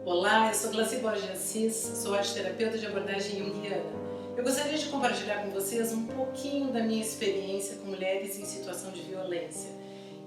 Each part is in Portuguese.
Olá, eu sou Glaci Borges de Assis, sou arteterapeuta de abordagem junguiana. Eu gostaria de compartilhar com vocês um pouquinho da minha experiência com mulheres em situação de violência.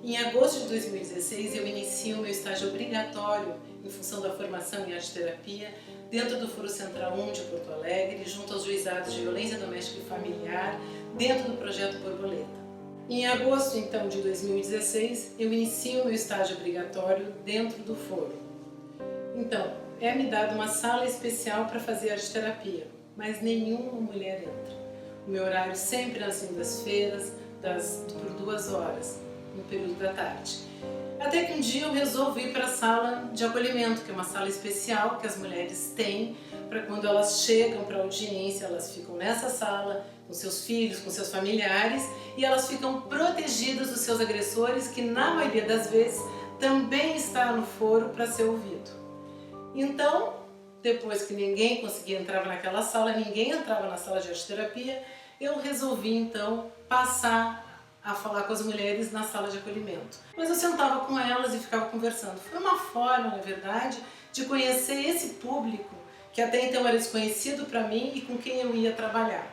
Em agosto de 2016, eu inicio meu estágio obrigatório em função da formação em arteterapia dentro do Foro Central 1 de Porto Alegre, junto aos juizados de violência doméstica e familiar, dentro do projeto Borboleta. Em agosto, então, de 2016, eu inicio meu estágio obrigatório dentro do Foro. Então, é-me dada uma sala especial para fazer arteterapia, mas nenhuma mulher entra. O meu horário sempre nas segundas-feiras, por 2 horas, no período da tarde. Até que um dia eu resolvo ir para a sala de acolhimento, que é uma sala especial que as mulheres têm para quando elas chegam para a audiência, elas ficam nessa sala com seus filhos, com seus familiares e elas ficam protegidas dos seus agressores, que na maioria das vezes também está no foro para ser ouvido. Então, depois que ninguém conseguia entrar naquela sala, ninguém entrava na sala de arteterapia, eu resolvi então passar a falar com as mulheres na sala de acolhimento. Mas eu sentava com elas e ficava conversando. Foi uma forma, na verdade, de conhecer esse público que até então era desconhecido para mim e com quem eu ia trabalhar.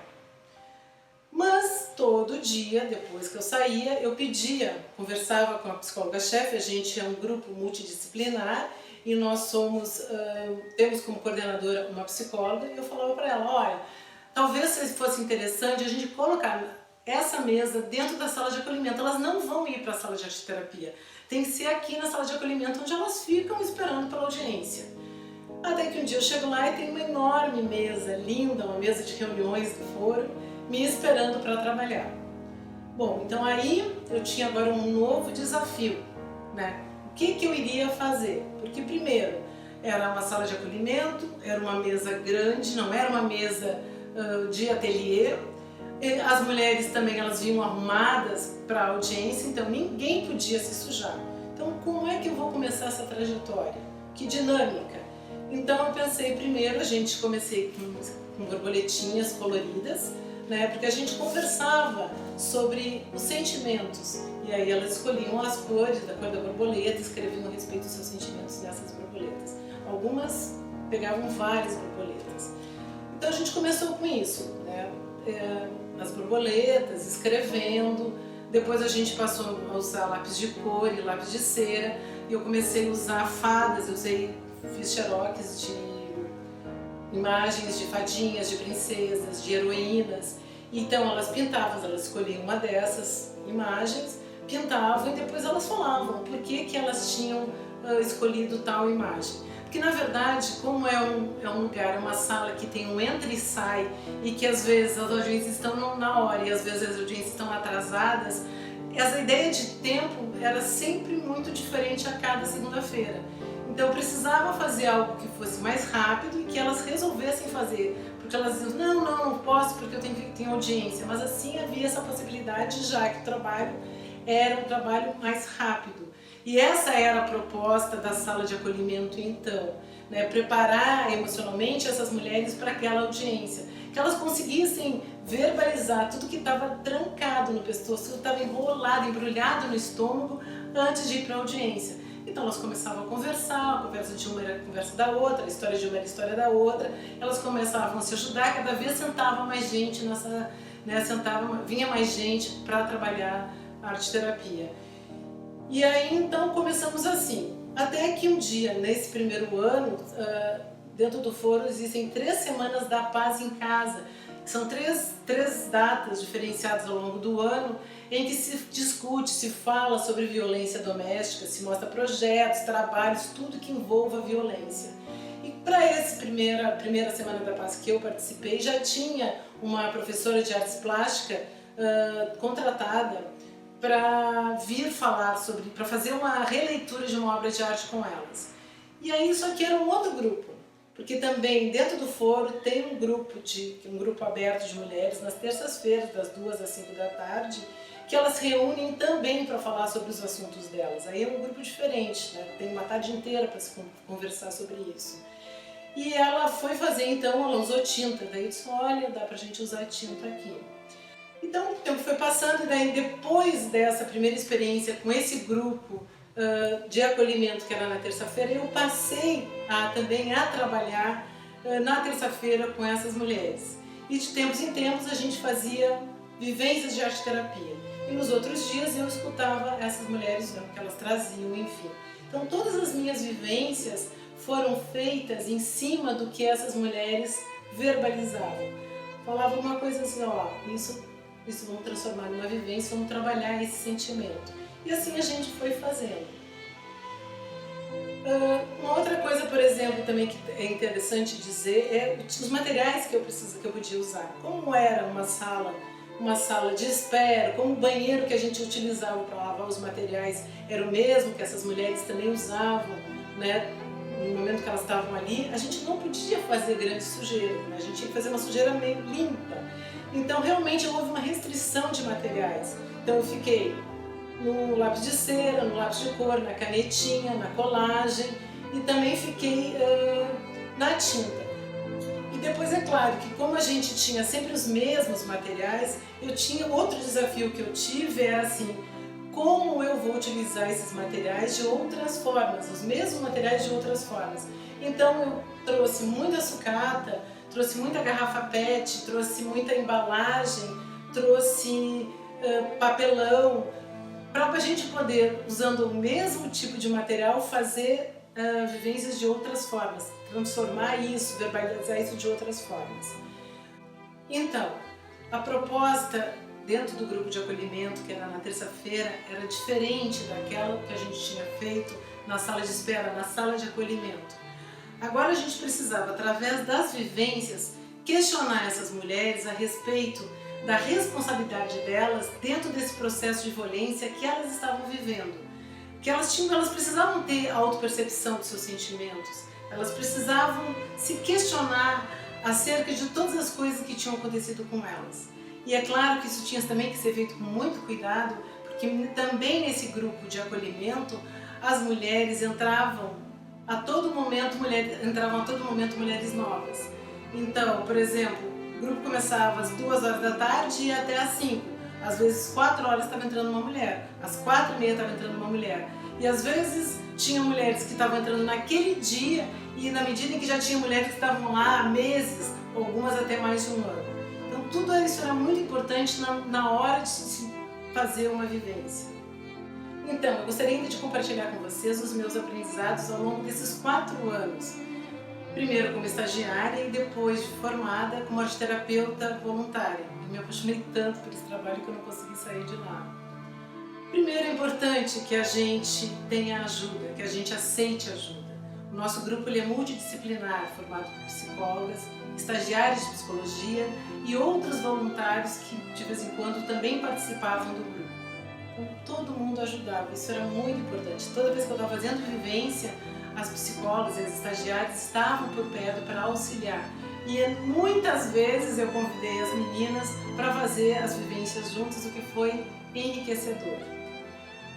Mas todo dia, depois que eu saía, eu pedia, conversava com a psicóloga-chefe, a gente é um grupo multidisciplinar e nós temos como coordenadora uma psicóloga, e eu falava para ela, olha, talvez fosse interessante a gente colocar essa mesa dentro da sala de acolhimento, elas não vão ir para a sala de arteterapia, tem que ser aqui na sala de acolhimento onde elas ficam esperando pela audiência. Até que um dia eu chego lá e tem uma enorme mesa, linda, uma mesa de reuniões do foro, me esperando para trabalhar. Bom, então aí eu tinha agora um novo desafio, né? O que eu iria fazer? Porque primeiro, era uma sala de acolhimento, era uma mesa grande, não era uma mesa de ateliê. As mulheres também, elas vinham arrumadas para a audiência, então ninguém podia se sujar. Então como é que eu vou começar essa trajetória? Que dinâmica! Então eu pensei primeiro, comecei com borboletinhas coloridas, né, porque a gente conversava sobre os sentimentos e aí elas escolhiam as cores da cor da borboleta, escreviam a respeito dos seus sentimentos dessas borboletas. Algumas pegavam várias borboletas. Então a gente começou com isso, né, as borboletas, escrevendo. Depois a gente passou a usar lápis de cor e lápis de cera e eu comecei a usar fadas, fiz xerox de imagens de fadinhas, de princesas, de heroínas. Então elas pintavam, elas escolhiam uma dessas imagens, pintavam e depois elas falavam por que elas tinham escolhido tal imagem. Porque na verdade, como é um lugar, uma sala que tem um entra e sai e que às vezes as audiências estão na hora e às vezes as audiências estão atrasadas, essa ideia de tempo era sempre muito diferente a cada segunda-feira. Então eu precisava fazer algo que fosse mais rápido e que elas resolvessem fazer, porque elas diziam, não posso porque eu tenho audiência, mas assim havia essa possibilidade já que o trabalho era um trabalho mais rápido. E essa era a proposta da sala de acolhimento então, né, preparar emocionalmente essas mulheres para aquela audiência, que elas conseguissem verbalizar tudo que estava trancado no pescoço, tudo que estava enrolado, embrulhado no estômago antes de ir para a audiência. Então elas começavam a conversar, a conversa de uma era a conversa da outra, a história de uma era a história da outra, elas começavam a se ajudar, cada vez sentava mais gente vinha mais gente para trabalhar a arteterapia. E aí então começamos assim, até que um dia, nesse primeiro ano, dentro do foro existem 3 semanas da paz em casa. São três datas diferenciadas ao longo do ano em que se discute, se fala sobre violência doméstica, se mostra projetos, trabalhos, tudo que envolva violência. E para essa primeira Semana da Paz que eu participei, já tinha uma professora de artes plásticas contratada para vir falar para fazer uma releitura de uma obra de arte com elas. E aí isso aqui era um outro grupo, porque também dentro do foro tem um grupo aberto de mulheres nas terças-feiras, das 2 às 5 da tarde, que elas reúnem também para falar sobre os assuntos delas. Aí é um grupo diferente, né? Tem uma tarde inteira para se conversar sobre isso. E ela foi fazer então, ela usou tinta, daí eu disse, olha, dá pra gente usar tinta aqui. Então o tempo foi passando e daí depois dessa primeira experiência com esse grupo de acolhimento, que era na terça-feira, eu passei também a trabalhar na terça-feira com essas mulheres. E de tempos em tempos a gente fazia vivências de arte-terapia. E nos outros dias eu escutava essas mulheres, o que elas traziam, enfim. Então todas as minhas vivências foram feitas em cima do que essas mulheres verbalizavam. Falavam uma coisa assim, ó, isso vamos transformar numa vivência, vamos trabalhar esse sentimento. E assim a gente foi fazendo. Uma outra coisa, por exemplo, também que é interessante dizer é os materiais que eu podia usar. Como era uma sala de espera, como o banheiro que a gente utilizava para lavar os materiais era o mesmo que essas mulheres também usavam, né? No momento que elas estavam ali, a gente não podia fazer grande sujeira, né? A gente tinha que fazer uma sujeira meio limpa. Então realmente houve uma restrição de materiais. Então eu fiquei no lápis de cera, no lápis de cor, na canetinha, na colagem e também fiquei na tinta. E depois é claro que como a gente tinha sempre os mesmos materiais, eu tinha outro desafio que eu tive, era assim, como eu vou utilizar esses materiais de outras formas, os mesmos materiais de outras formas. Então eu trouxe muita sucata, trouxe muita garrafa PET, trouxe muita embalagem, trouxe papelão, para a gente poder, usando o mesmo tipo de material, fazer vivências de outras formas, transformar isso, verbalizar isso de outras formas. Então, a proposta dentro do grupo de acolhimento, que era na terça-feira, era diferente daquela que a gente tinha feito na sala de espera, na sala de acolhimento. Agora a gente precisava, através das vivências, questionar essas mulheres a respeito da responsabilidade delas dentro desse processo de violência que elas estavam vivendo. Que elas precisavam ter autopercepção dos seus sentimentos, elas precisavam se questionar acerca de todas as coisas que tinham acontecido com elas. E é claro que isso tinha também que ser feito com muito cuidado, porque também nesse grupo de acolhimento as mulheres entravam a todo momento mulheres novas. Então, por exemplo, o grupo começava às 2 horas da tarde e ia até às 5. Às vezes 4 horas estava entrando uma mulher, às 4h30 estava entrando uma mulher. E às vezes tinha mulheres que estavam entrando naquele dia e na medida em que já tinha mulheres que estavam lá há meses, algumas até mais de um ano. Então tudo isso era muito importante na hora de se fazer uma vivência. Então, eu gostaria ainda de compartilhar com vocês os meus aprendizados ao longo desses 4 anos. Primeiro como estagiária e depois formada como arteterapeuta voluntária. Eu me apaixonei tanto por esse trabalho que eu não consegui sair de lá. Primeiro é importante que a gente tenha ajuda, que a gente aceite ajuda. O nosso grupo ele é multidisciplinar, formado por psicólogas, estagiários de psicologia e outros voluntários que de vez em quando também participavam do grupo. Então todo mundo ajudava, isso era muito importante. Toda vez que eu estava fazendo vivência, as psicólogas e as estagiárias estavam por perto para auxiliar. E muitas vezes eu convidei as meninas para fazer as vivências juntas, o que foi enriquecedor.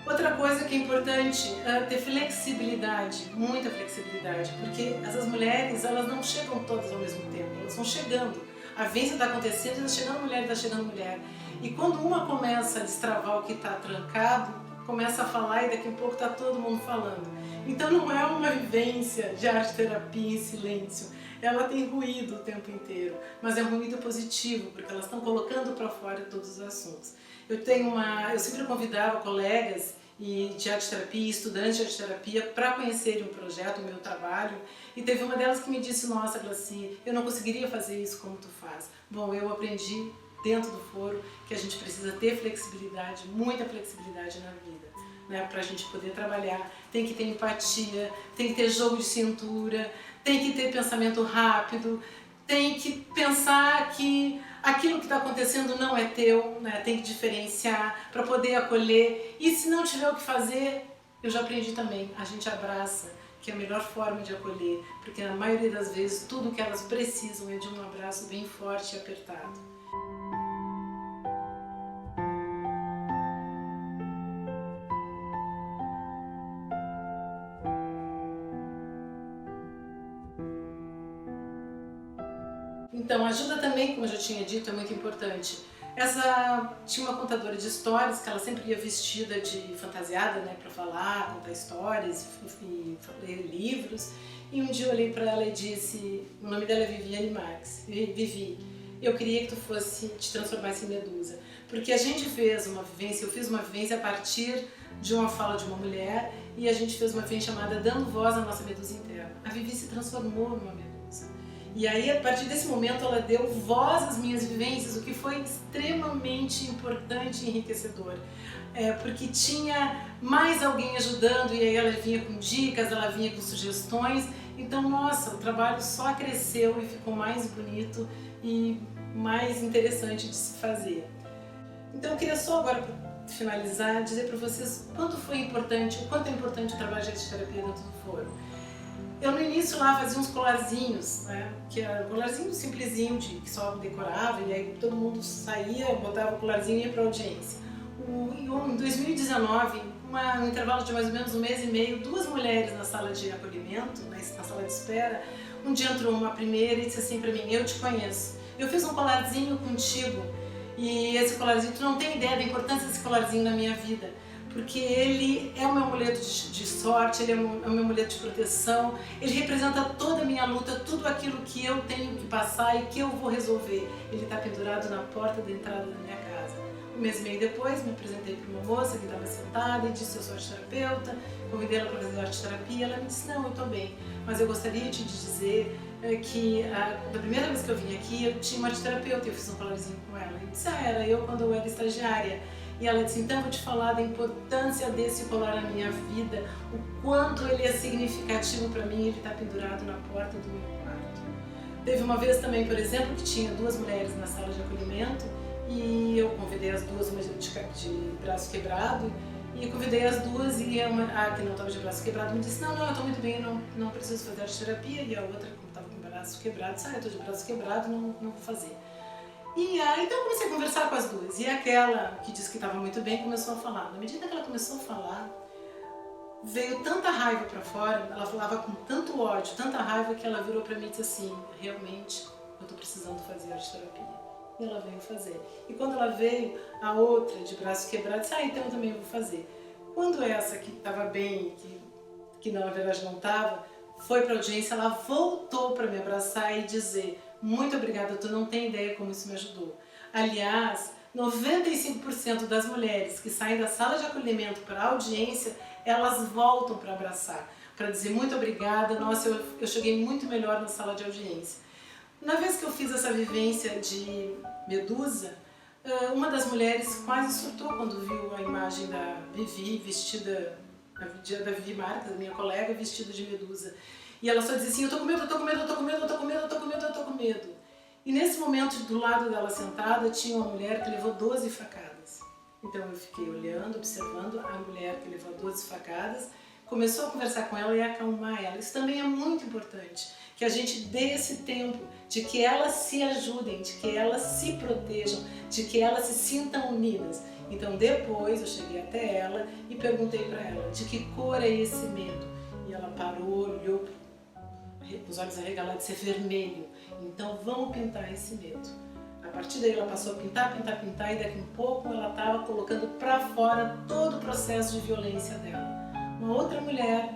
Outra coisa que é importante é ter flexibilidade, muita flexibilidade, porque essas mulheres elas não chegam todas ao mesmo tempo, elas vão chegando. A vivência está acontecendo, está chegando mulher. E quando uma começa a destravar o que está trancado, começa a falar e daqui a pouco está todo mundo falando. Então não é uma vivência de arte-terapia em silêncio, ela tem ruído o tempo inteiro, mas é um ruído positivo, porque elas estão colocando para fora todos os assuntos. Eu sempre convidava colegas de arte-terapia, estudantes de arte-terapia, para conhecerem o projeto, o meu trabalho, e teve uma delas que me disse, nossa, Glaci, eu não conseguiria fazer isso como tu faz. Bom, eu aprendi dentro do foro que a gente precisa ter flexibilidade, muita flexibilidade na vida, né? Para a gente poder trabalhar, tem que ter empatia, tem que ter jogo de cintura, tem que ter pensamento rápido, tem que pensar que aquilo que está acontecendo não é teu, né? Tem que diferenciar para poder acolher, e se não tiver o que fazer, eu já aprendi também, a gente abraça, que é a melhor forma de acolher, porque na maioria das vezes tudo que elas precisam é de um abraço bem forte e apertado. Então, ajuda também, como eu já tinha dito, é muito importante. Essa tinha uma contadora de histórias que ela sempre ia vestida de fantasiada, né, para falar, contar histórias e ler livros. E um dia eu olhei para ela e disse, o nome dela é Viviane Marques, Vivi, eu queria que tu fosse te transformasse em Medusa, porque a gente fez uma vivência, eu fiz uma vivência a partir de uma fala de uma mulher e a gente fez uma vivência chamada Dando Voz à Nossa Medusa Interna. A Vivi se transformou numa Medusa. E aí, a partir desse momento, ela deu voz às minhas vivências, o que foi extremamente importante e enriquecedor. Porque tinha mais alguém ajudando e aí ela vinha com dicas, ela vinha com sugestões. Então, nossa, o trabalho só cresceu e ficou mais bonito e mais interessante de se fazer. Então, eu queria só agora, para finalizar, dizer para vocês o quanto é importante o trabalho de arte-terapia dentro do foro. Eu no início lá fazia uns colarzinhos, né, que era um colarzinho simplesinho, que só decorava, e aí todo mundo saía, botava o colarzinho e ia para a audiência. Em 2019, um intervalo de mais ou menos 1 mês e meio, 2 mulheres na sala de acolhimento, na sala de espera, um dia entrou uma primeira e disse assim para mim, eu te conheço, eu fiz um colarzinho contigo, e esse colarzinho, tu não tem ideia da importância desse colarzinho na minha vida, porque ele é o meu amuleto de sorte, ele é o meu amuleto de proteção, ele representa toda a minha luta, tudo aquilo que eu tenho que passar e que eu vou resolver. Ele está pendurado na porta da entrada da minha casa. 1 mês e meio depois, me apresentei para uma moça que estava sentada e disse, eu sou arteterapeuta, convidei ela para fazer arteterapia, ela me disse, não, eu estou bem, mas eu gostaria de te dizer que da primeira vez que eu vim aqui, eu tinha uma arteterapeuta e eu fiz um colarzinho com ela. E disse, era eu quando eu era estagiária. E ela disse, então eu vou te falar da importância desse colar na minha vida, o quanto ele é significativo para mim, ele está pendurado na porta do meu quarto. Teve uma vez também, por exemplo, que tinha 2 mulheres na sala de acolhimento e eu convidei as 2, uma de braço quebrado, e convidei as 2 e a que não estava de braço quebrado me disse, não, eu estou muito bem, não preciso fazer arte-terapia, e a outra, como estava com o braço quebrado, disse, eu estou de braço quebrado, não vou fazer. E aí, então eu comecei a conversar com as 2, e aquela que disse que estava muito bem começou a falar. Na medida que ela começou a falar, veio tanta raiva para fora, ela falava com tanto ódio, tanta raiva, que ela virou para mim e disse assim, realmente, eu estou precisando fazer arte-terapia. E ela veio fazer. E quando ela veio, a outra de braço quebrado disse, então eu também vou fazer. Quando essa que estava bem, que na verdade não estava, foi para a audiência, ela voltou para me abraçar e dizer, muito obrigada, tu não tem ideia como isso me ajudou. Aliás, 95% das mulheres que saem da sala de acolhimento para a audiência, elas voltam para abraçar, para dizer muito obrigada, nossa, eu cheguei muito melhor na sala de audiência. Na vez que eu fiz essa vivência de Medusa, uma das mulheres quase surtou quando viu a imagem da Vivi vestida, da Vivi Marques, da minha colega, vestida de Medusa. E ela só dizia assim, eu tô com medo, eu tô com medo, eu tô com medo, eu tô com medo, eu tô com medo, eu tô com medo. E nesse momento, do lado dela sentada, tinha uma mulher que levou 12 facadas. Então eu fiquei olhando, observando a mulher que levou 12 facadas, começou a conversar com ela e a acalmar ela. Isso também é muito importante, que a gente dê esse tempo de que elas se ajudem, de que elas se protejam, de que elas se sintam unidas. Então depois eu cheguei até ela e perguntei para ela, de que cor é esse medo? E ela parou, olhou, os olhos arregalados, disse, é vermelho. Então vamos pintar esse medo. A partir daí ela passou a pintar, pintar, pintar, e daqui a pouco ela estava colocando para fora todo o processo de violência dela. Uma outra mulher,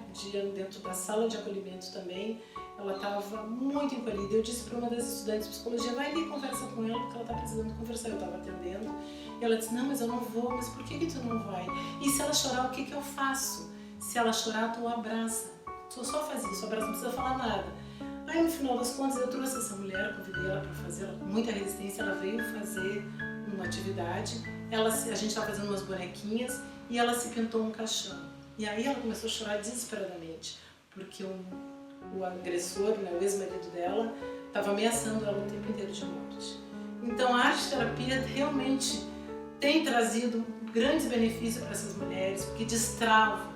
dentro da sala de acolhimento também, ela estava muito encolhida. Eu disse para uma das estudantes de psicologia, vai ali e conversa com ela, porque ela está precisando conversar. Eu estava atendendo, e ela disse, não, mas eu não vou. Mas por que tu não vai? E se ela chorar, o que eu faço? Se ela chorar, tu abraça. Tu só faz isso, abraça, não precisa falar nada. Aí no final das contas eu trouxe essa mulher, convidei ela para fazer, ela com muita resistência, ela veio fazer uma atividade, a gente estava fazendo umas bonequinhas e ela se pintou um caixão. E aí ela começou a chorar desesperadamente, porque o agressor, né, o ex-marido dela, estava ameaçando ela o tempo inteiro de morte. Então a arte-terapia realmente tem trazido grandes benefícios para essas mulheres, porque destrava,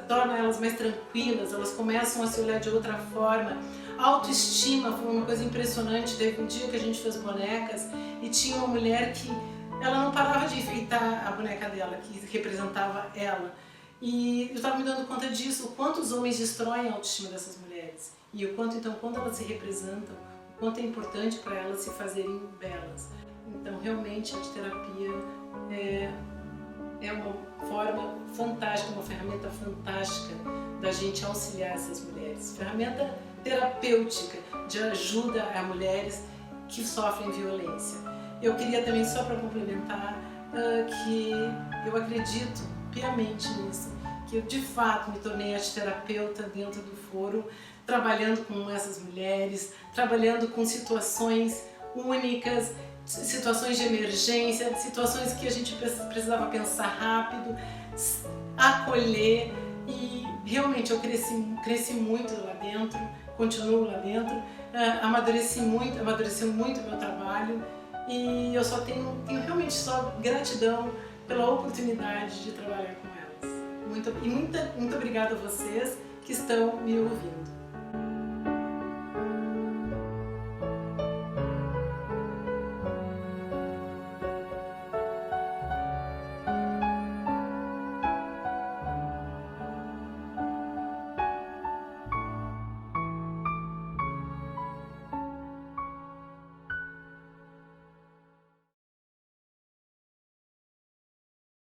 torna elas mais tranquilas, elas começam a se olhar de outra forma. A autoestima foi uma coisa impressionante. Teve um dia que a gente fez bonecas e tinha uma mulher que ela não parava de enfeitar a boneca dela, que representava ela. E eu estava me dando conta disso, o quanto os homens destroem a autoestima dessas mulheres. E o quanto, então, quando elas se representam, o quanto é importante para elas se fazerem belas. Então, realmente, a arte-terapia é uma forma fantástica, uma ferramenta fantástica da gente auxiliar essas mulheres. Ferramenta terapêutica de ajuda a mulheres que sofrem violência. Eu queria também, só para complementar, que eu acredito piamente nisso, que eu de fato me tornei arte-terapeuta dentro do foro, trabalhando com essas mulheres, trabalhando com situações únicas, situações de emergência, situações que a gente precisava pensar rápido, acolher, e realmente eu cresci muito lá dentro, continuo lá dentro, amadureceu muito o meu trabalho, e eu só tenho realmente só gratidão pela oportunidade de trabalhar com elas. Muito obrigada a vocês que estão me ouvindo.